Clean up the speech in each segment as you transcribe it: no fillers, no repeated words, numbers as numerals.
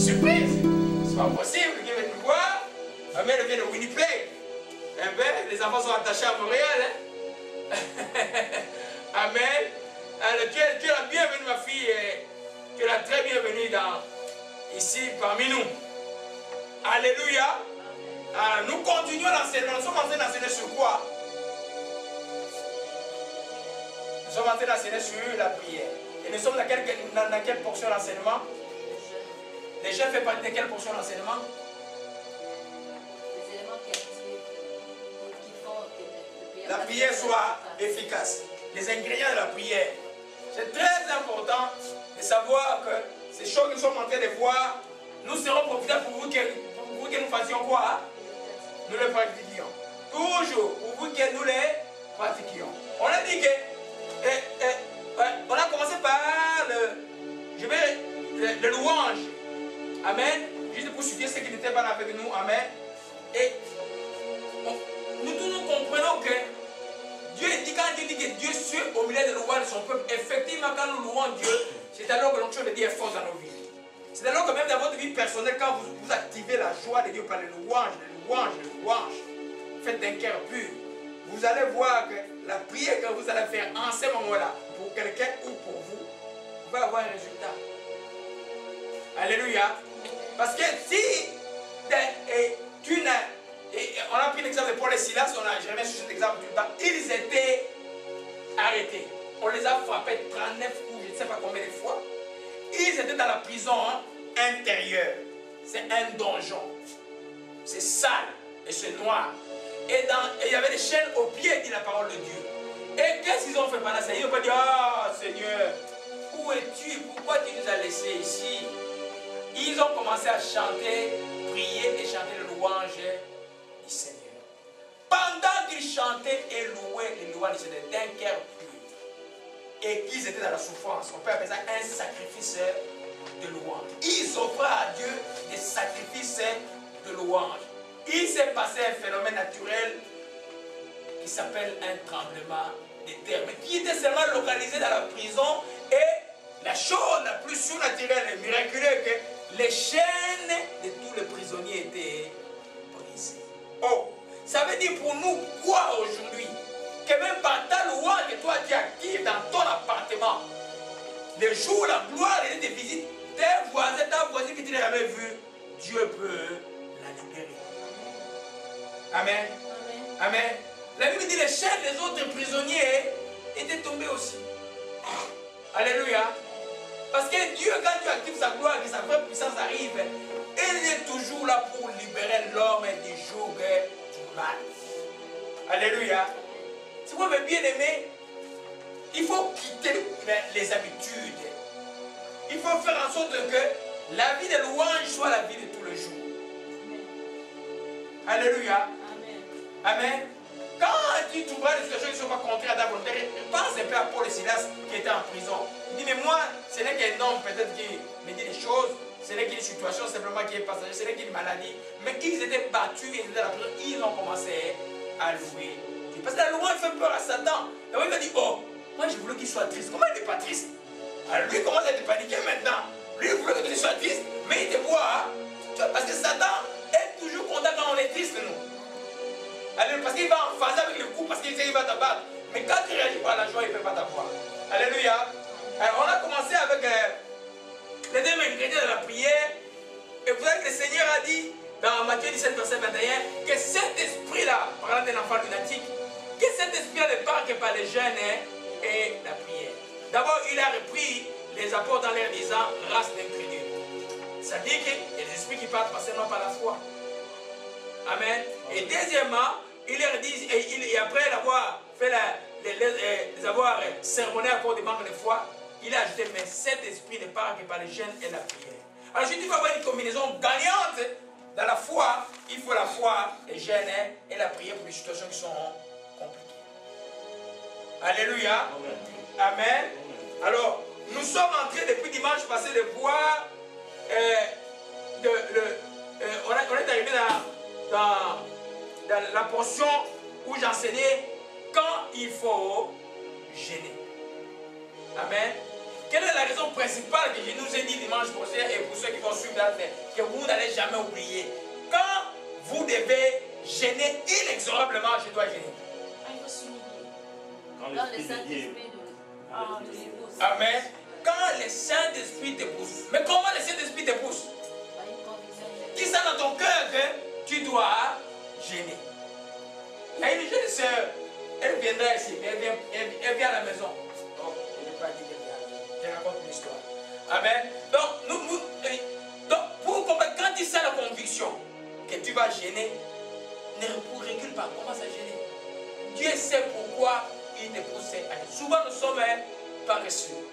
surprise. C'est pas possible qu'ils viennent nous voir. Ma mère vient de Winnipeg. Eh bien, les enfants sont attachés à Montréal. Hein? Amen. Alors, tu es la bienvenue, ma fille. Tu es la très bienvenue ici parmi nous. Alléluia. Alors, nous continuons l'enseignement. Nous sommes en train d'enseigner sur quoi? Nous sommes en train d'enseigner sur la prière. Et nous sommes dans quelle portion de l'enseignement? Les jeunes font partie de quelle portion de l'enseignement? Les éléments qui font que la prière soit efficace. Les ingrédients de la prière. C'est très important de savoir que ces choses que nous sommes en train de voir, nous serons profitables pour vous que nous fassions quoi? Nous les pratiquions. Toujours pour vous que nous les pratiquions. On a dit que on a commencé par le louange. Amen. Juste pour soutenir ceux qui n'étaient pas là avec nous. Amen. Et nous tous nous comprenons que Dieu dit, quand Dieu dit que Dieu suit au milieu de louanges de son peuple, effectivement quand nous louons Dieu, c'est alors que notre chose de Dieu est force dans nos vies. C'est alors que même dans votre vie personnelle, quand vous activez la joie de Dieu par les louanges, faites d'un cœur pur, vous allez voir que la prière que vous allez faire en ce moment-là, pour quelqu'un ou pour vous, va avoir un résultat. Alléluia. Parce que si on a pris l'exemple de Paul et Silas, je reviens sur cet exemple tout le temps, ils étaient arrêtés. On les a frappés 39 coups, je ne sais pas combien de fois. Ils étaient dans la prison intérieure. C'est un donjon. C'est sale et c'est noir. Et il y avait des chaînes aux pieds, dit la parole de Dieu. Et qu'est-ce qu'ils ont fait pendant ça? Ils n'ont pas dit, ah Seigneur, où es-tu? Pourquoi tu nous as laissés ici? Ils ont commencé à chanter, prier et chanter le louange du Seigneur. Pendant qu'ils chantaient et louaient les louanges du Seigneur d'un cœur pur, et qu'ils étaient dans la souffrance, on peut appeler ça un sacrifice de louange. Ils offraient à Dieu des sacrifices de louange. Il s'est passé un phénomène naturel qui s'appelle un tremblement de terre, mais qui était seulement localisé dans la prison. Et la chose la plus surnaturelle et miraculeuse, que les chaînes de tous les prisonniers étaient brisées. Oh, ça veut dire pour nous quoi aujourd'hui? Que même par ta louange que toi tu actives dans ton appartement, le jour où la gloire est de visite, tes voisins, ta voisine que tu n'as jamais vu, Dieu peut la libérer. Amen. Amen. Amen. La Bible dit les chaînes des autres prisonniers étaient tombés aussi. Alléluia. Parce que Dieu, quand tu actives sa gloire, que sa vraie puissance arrive, il est toujours là pour libérer l'homme du joug du mal. Alléluia. Si vous m'avez bien aimé, il faut quitter les habitudes. Il faut faire en sorte que la vie de louange soit la vie de tous les jours. Alléluia. Amen. Quand tu trouveras des situations qui ne sont pas contraires à ta volonté, pense un peu à Paul et Silas qui étaient en prison. Il dit, mais moi, ce n'est qu'un homme peut-être qui me dit des choses, ce n'est qu'une situation simplement qui est passagère, ce n'est qu'une maladie. Mais ils étaient battus, ils étaient dans la prison, ils ont commencé à louer. Parce que la louange fait peur à Satan. Et il va dire, oh, moi je voulais qu'il soit triste. Comment il n'est pas triste? Alors lui commence à te paniquer maintenant. Lui il voulait que tu sois triste, mais il te voit. Parce que Satan est toujours content quand on est triste, nous. Alors, parce qu'il va en phase avec le coup, parce qu'il sait qu'il va t'abattre. Mais quand tu réagis par la joie, il ne peut pas t'avoir. Alléluia. Alors, on a commencé avec les deux ingrédients de la prière. Et vous savez que le Seigneur a dit dans Matthieu 17, verset 21, que cet esprit-là, parlant d'un enfant lunatique, que cet esprit-là ne part que par les jeûnes et la prière. D'abord, il a repris les apôtres dans leur disant race d'incrédules. Ça dit qu'il y a des esprits qui partent seulement par la foi. Amen. Et deuxièmement, il leur dit, et après avoir fait avoir sermonné à cause des membres de foi, il a ajouté, mais cet esprit ne part que par les jeûnes et la prière. Alors je dis, il faut avoir une combinaison gagnante dans la foi. Il faut la foi, les jeûnes et la prière pour les situations qui sont compliquées. Alléluia. Amen. Alors, nous sommes en train depuis dimanche passé de voir, on est arrivé dans la portion où j'enseignais quand il faut gêner. Amen. Quelle est la raison principale que je nous ai dit dimanche prochain et pour ceux qui vont suivre dois faire, que vous n'allez jamais oublier. Quand vous devez gêner inexorablement, je dois gêner. Il faut s'humilier. Quand Dans le l'esprit de Dieu. Saint-Esprit de l'épouse. Amen. Quand le Saint-Esprit te pousse. Mais comment le Saint-Esprit te pousse? Par une conviction. Dis ça dans ton cœur que tu dois gêner. Il y a une jeune sœur, elle viendra ici, elle vient à la maison. Donc, je ne vais pas dire qu'elle vient. Je raconte une histoire. Amen. Donc, pour comprendre, quand tu sens la conviction que tu vas gêner, ne recule pas, commence à gêner. Dieu sait pourquoi il te pousse à gêner. Souvent, nous sommes paresseux.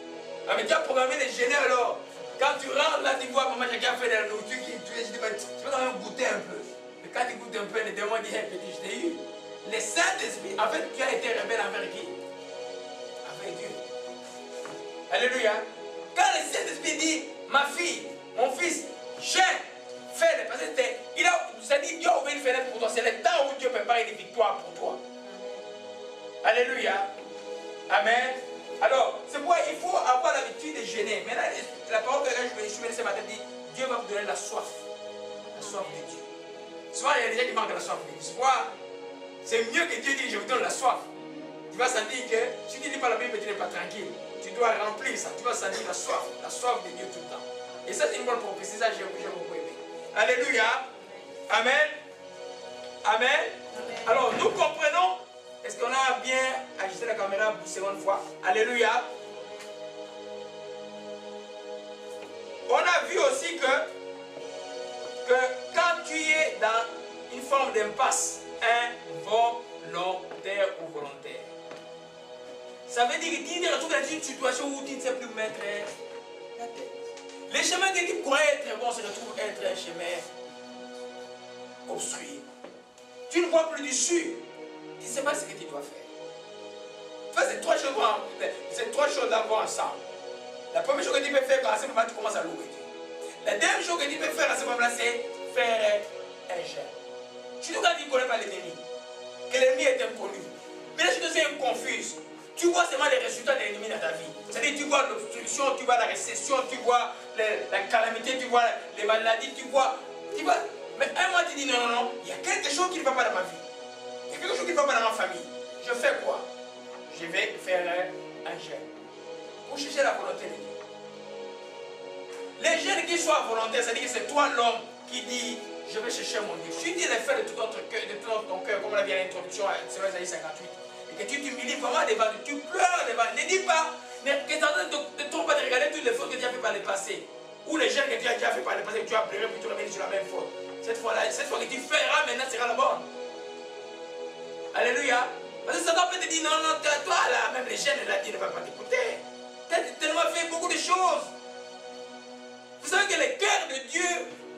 Mais tu as programmé les gêner alors. Quand tu rentres là, tu vois, maman, j'ai déjà fait de la nourriture qui tu dis, tu vas quand même goûter un peu. Mais quand tu goûtes un peu, le démon dit, hey, petit, je t'ai eu. Le Saint-Esprit, en fait, tu as été rebelle envers qui? Avec Dieu. Alléluia. Quand le Saint-Esprit dit, ma fille, mon fils, gêne, fais-le. Parce que ça dit, Dieu a ouvert une fenêtre pour toi. C'est le temps où Dieu prépare une victoire pour toi. Alléluia. Amen. Alors, c'est pourquoi il faut avoir l'habitude de gêner. Maintenant, la parole que je suis venu ce matin dit, Dieu va vous donner la soif. La soif de Dieu. Souvent, il y a des gens qui manquent de la soif de Dieu. C'est mieux que Dieu dise, je vous donne la soif. Tu vas sentir que si tu ne lis pas la Bible, tu n'es pas tranquille. Tu dois remplir ça. Tu vas sentir la soif de Dieu tout le temps. Et ça, c'est une bonne prophétie. Ça, j'ai beaucoup aimé. Alléluia. Amen. Amen. Alors, nous comprenons. Est-ce qu'on a bien ajusté la caméra pour une seconde fois? Alléluia. On a vu aussi que quand tu es dans une forme d'impasse, involontaire ou volontaire, ça veut dire que tu te retrouves dans une situation où tu ne sais plus mettre la tête. Les chemins que tu croyais être bons se retrouvent être un chemin obstrué. Tu ne vois plus dessus. Tu ne sais pas ce que tu dois faire. Enfin, c'est trois choses à voir ensemble. La première chose que tu peux faire à ce moment-là, tu commences à louer Dieu. La deuxième chose que tu peux faire à ce moment-là, c'est faire un jeûne. Surtout quand tu ne connais pas l'ennemi, que l'ennemi est inconnu. Mais là, si tu es confuse, tu vois seulement les résultats de l'ennemi dans ta vie. C'est-à-dire, tu vois l'obstruction, tu vois la récession, tu vois la calamité, tu vois les maladies, tu vois. Mais un mois, tu dis non, non, non, il y a quelque chose qui ne va pas dans ma vie. Il y a quelque chose qui ne va pas dans ma famille. Je fais quoi? Je vais faire un jeûne. Pour chercher la volonté de Dieu. Les jeûnes qui soient volontaires, c'est-à-dire que c'est toi l'homme qui dit je vais chercher mon Dieu. Si tu les fais de tout notre cœur, de tout ton cœur, comme on l'a dit à l'introduction, c'est Isaïe 58, et que tu t'humilies vraiment devant Dieu, tu pleures devant Dieu. Ne dis pas, que tu ne trompe pas de regarder toutes les fautes que tu as fait par le passé. Ou les jeûnes que tu as déjà fait par le passé, que tu as pleuré puis tu reviens sur la même faute. Cette fois que tu feras maintenant sera la bonne. Alléluia. Parce que Satan peut te dire non, non, toi là, même les jeunes là, Dieu ne va pas t'écouter. Tu as tellement fait beaucoup de choses. Vous savez que le cœur de Dieu,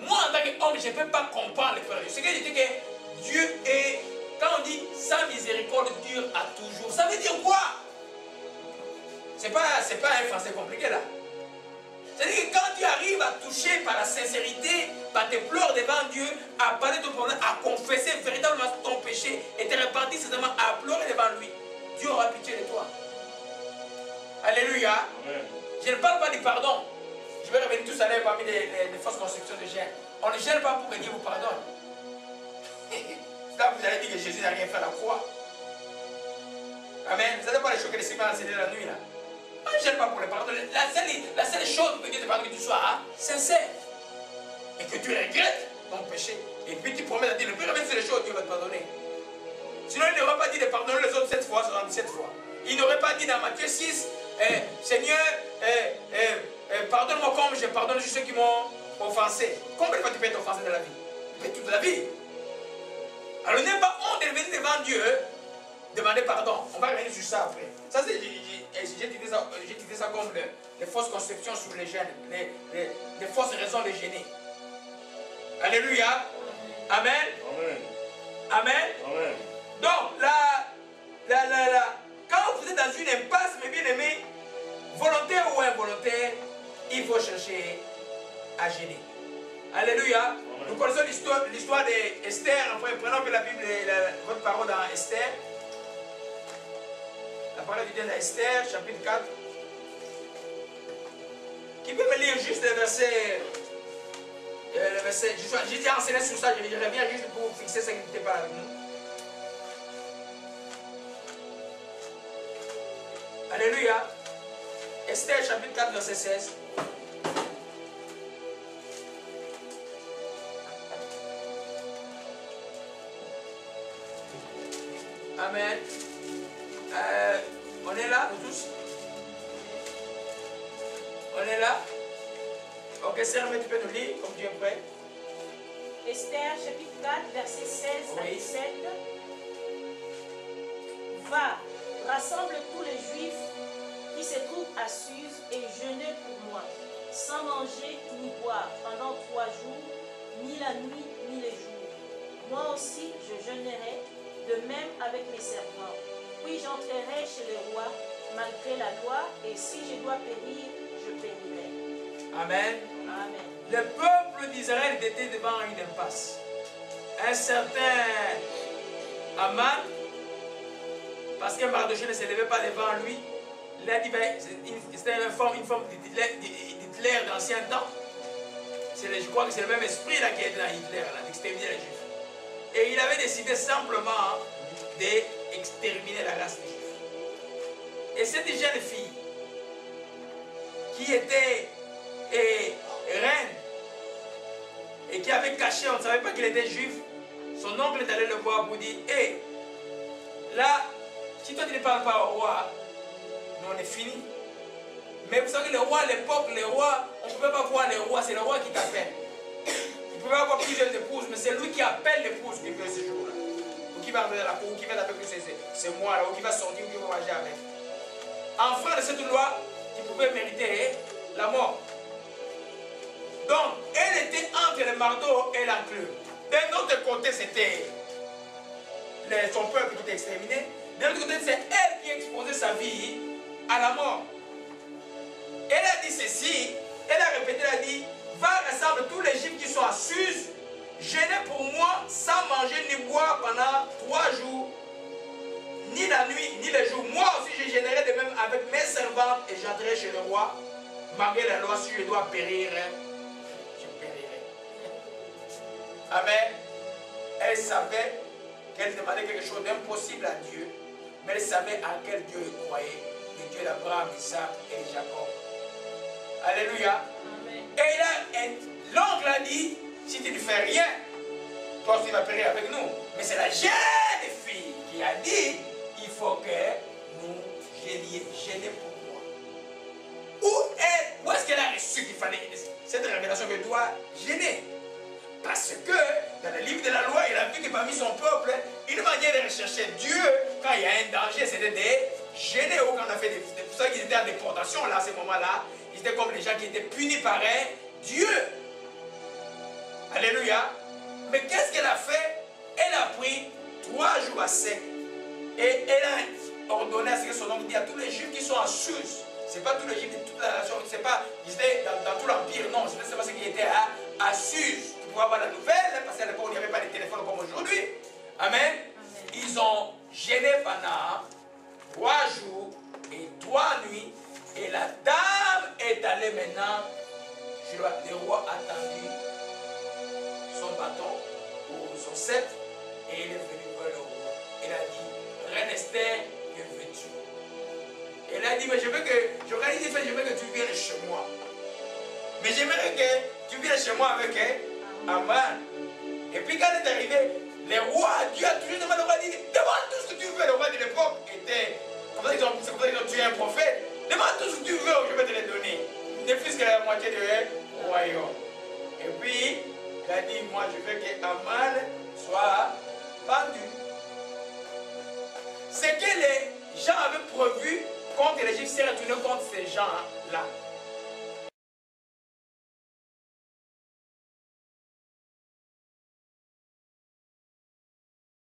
moi en tant qu'homme, je ne peux pas comprendre le cœur de Dieu. C'est que je dis que Dieu est, quand on dit sa miséricorde dure à toujours, ça veut dire quoi? C'est pas un français compliqué là. C'est-à-dire que quand tu arrives à toucher par la sincérité, par tes pleurs devant Dieu, à parler de ton problème, à confesser véritablement ton péché et te repentir sincèrement, à pleurer devant lui, Dieu aura pitié de toi. Alléluia. Amen. Je ne parle pas du pardon. Je vais revenir tout à l'heure parmi les fausses conceptions de gêne. On ne gêne pas pour que Dieu vous pardonne. Là, vous allez dire que Jésus n'a rien fait à la croix. Amen. Vous n'avez pas les choses que les Seigneur a enseignées la nuit là. On ne gêne pas pour le pardon. La seule chose que Dieu te pardonne, que tu sois sincère. Et que tu regrettes ton péché. Et puis tu promets à dire, le plus remettre les choses, Dieu va te pardonner. Sinon, il n'aurait pas dit de pardonner les autres 7 fois, 77 fois. Il n'aurait pas dit dans Matthieu 6, Seigneur, pardonne-moi comme je pardonne ceux qui m'ont offensé. Combien de fois tu peux être offensé dans la vie? Mais toute la vie. Alors n'est pas honte de venir devant Dieu, demander pardon. On va revenir sur ça après. Ça, j'ai utilisé ça comme les fausses conceptions sur les gènes, les fausses raisons de gêner. Alléluia. Amen. Amen. Amen. Amen. Donc, quand vous êtes dans une impasse, mes bien-aimés, volontaire ou involontaire, il faut chercher à gêner. Alléluia. Amen. Nous connaissons l'histoire d'Esther. Enfin, prenons un peu la Bible, votre parole dans Esther. La parole du Dieu dans Esther, chapitre 4. Qui peut me lire juste le verset verset. J'ai déjà enseigné sur ça, je reviens juste pour fixer ce qui n'était pas avec nous. Alléluia. Esther chapitre 4 verset 16. Amen. On est là, nous tous? On est là? Ok, Serme, tu peux nous lire comme tu es prêt? Esther chapitre 4 verset 16 à Oui. 17. Va, rassemble tous les Juifs qui se trouvent à Suse et jeûnez pour moi, sans manger ni boire pendant 3 jours, ni la nuit ni les jours. Moi aussi je jeûnerai, de même avec mes servants. Puis j'entrerai chez le roi, malgré la loi, et si je dois périr, je périrai. Amen. Amen. Le peuple d'Israël était devant une impasse. Un certain Aman, parce que Mardochée ne se levait pas devant lui, il a dit, c'était une forme d'Hitler d'ancien temps. Je crois que c'est le même esprit là qui est dans Hitler, d'exterminer les Juifs. Et il avait décidé simplement d'exterminer la race des Juifs. Et cette jeune fille, qui était reine, et qui avait caché, on ne savait pas qu'il était juif, son oncle est allé le voir pour dire, hé, là, si toi tu ne parles pas au roi, nous on est fini. Mais vous savez que le roi à l'époque, on ne pouvait pas voir le roi, c'est le roi qui t'appelle. Il pouvait avoir plusieurs épouses, mais c'est lui qui appelle l'épouse qui fait ce jour-là. Ou qui va arriver dans la cour, ou qui va avec lui, c'est moi là, ou qui va sortir, ou qui va manger avec. Enfant de cette loi, qui pouvait mériter la mort. Donc, elle était entre le marteau et l'enclume. D'un autre côté, c'était son peuple qui était exterminé. D'un autre côté, c'est elle qui exposait sa vie à la mort. Elle a dit ceci, elle a répété, elle a dit, va rassembler tous les Juifs qui sont à Suse, jeûnez pour moi sans manger ni boire pendant 3 jours, ni la nuit, ni les jours. Moi aussi, je jeûnerai de même avec mes servantes et j'entrerai chez le roi. Malgré la loi, si je dois périr, je périrai. Amen. Elle savait qu'elle demandait quelque chose d'impossible à Dieu, mais elle savait à quel Dieu elle croyait, le Dieu d'Abraham, Isaac et Jacob. Alléluia. Amen. Et là, l'oncle a dit, si tu ne fais rien, toi aussi tu vas périr avec nous. Mais c'est la jeune fille qui a dit, il faut que nous gênions pour moi. Où est-ce qu'elle a reçu qu'il fallait cette révélation que doit gêner? Parce que dans le livre de la loi, il a vu que parmi son peuple, une manière de rechercher Dieu, quand il y a un danger, c'était de gêner. Ou quand on a fait c'est pour ça qu'ils étaient en déportation là, à ce moment-là. Ils étaient comme les gens qui étaient punis par Dieu. Alléluia. Mais qu'est-ce qu'elle a fait? Elle a pris 3 jours à sec. Et elle a ordonné à ce que son oncle dise à tous les Juifs qui sont en Suse. Ce n'est pas tous les Juifs de toute la nation. C'est pas, ils étaient dans tout l'Empire. Non, c'est pas ceux qui étaient à Suse. Pour pouvoir avoir la nouvelle. Parce qu'à l'époque, il n'y avait pas de téléphone comme aujourd'hui. Amen. Amen. Ils ont gêné pendant 3 jours et 3 nuits. Et la dame est allée maintenant. Le roi a tendu son bâton ou son sceptre et il est venu voir le roi. Il a dit, Reine Esther, que veux-tu? Elle a dit, mais je veux que tu viennes chez moi. Mais j'aimerais que tu viennes chez moi avec Aman. Et puis quand elle est arrivée, le roi, Dieu a toujours demandé au roi, dit, demande tout ce que tu veux. Le roi de l'époque était, c'est comme ça qu'ils ont tué un prophète. Demande tout ce que tu veux, je vais te les donner. Ne plus que la moitié du royaume. Et puis, il a dit, moi je veux que Aman soit pendu. Ce que les gens avaient prévu contre l'Égypte s'est retourné contre ces gens-là.